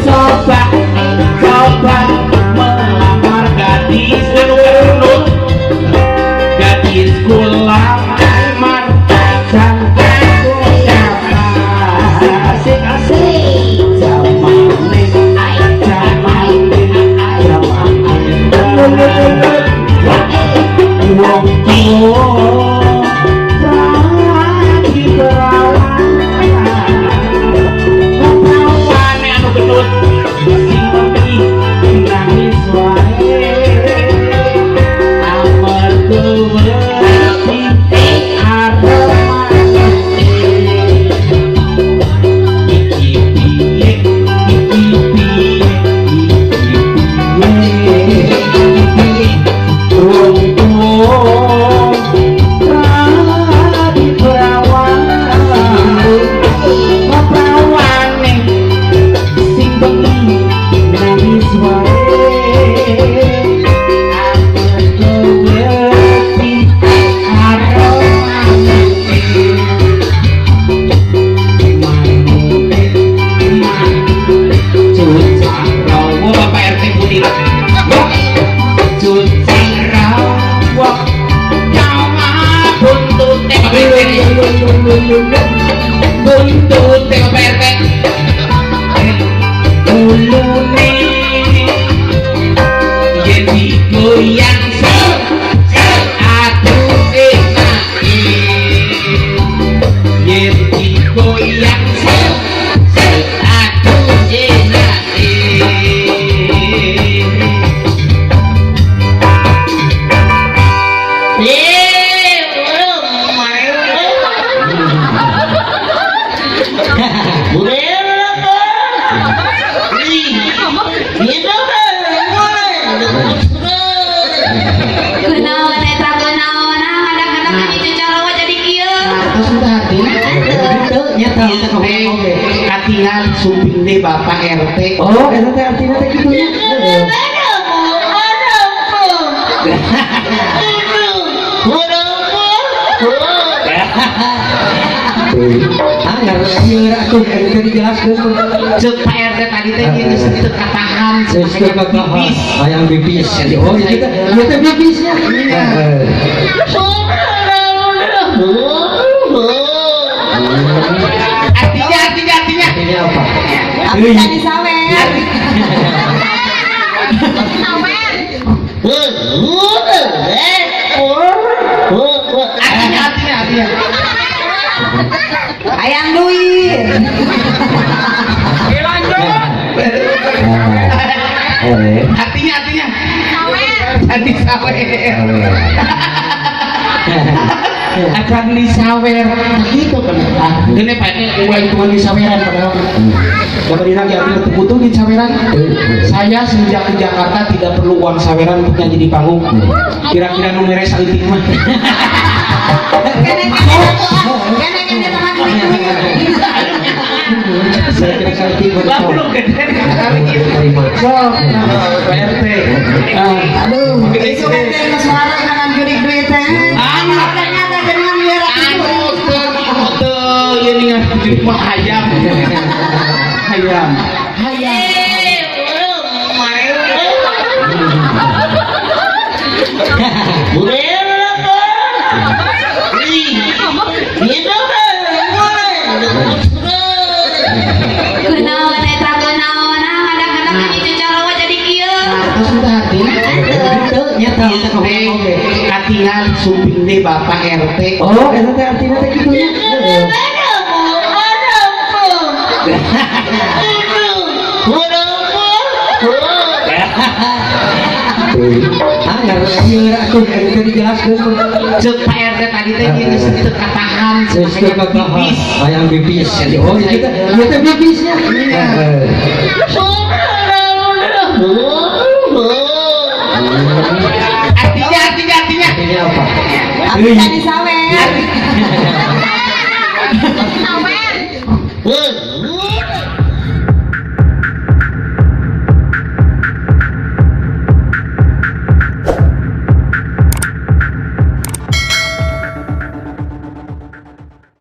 coba melamar gadis gendut, gadis kulam aman dan aku siapa asik jamanin wong tuwa lagi perawan anu gendut sing mati nangis wae amarga wedi arep iki piye wong tuwa lagi perawan perawane sing bengi nangis wae amarga wedi Bapak RT Budi cuci rawak nyawa buntute buntute Bapak RT ulune yen digoyang aduh enake yen digoyang aduh enake latihan suping deh Bapak RT. Oh, RT artinya teh kitu nya. Cek Pak RT tadi teh ini sedikit katahan bibis. Ayam bibis. Oh, kita bibisnya. Artinya apa? Artinya disawer. Artinya. Ayang duit. Artinya. Tadi sawer. Akan disawer gitu kan. Gini Pak ini mulai cuma disaweran padahal. Dapat lagi artinya butuh di saweran. Saya sejak ke Jakarta tidak perlu uang saweran untuk nyanyi di panggung. Kira-kira nomornya saling mah. Kene teman Saya kira saling belum gede kali ini. Sok, Pak RT. Aduh, itu kan yang suara dengan duit teh. Ternyata dengan biar ini ngajak mah ayam. Latihan suping deh Bapak RT. Oh, RT artinya teh kitu nya. Cek Pak RT tadi teh ini sedikit katahan bibis. Ayam bibis. Oh, kita bibisnya. Artinya apa? Artinya disawer.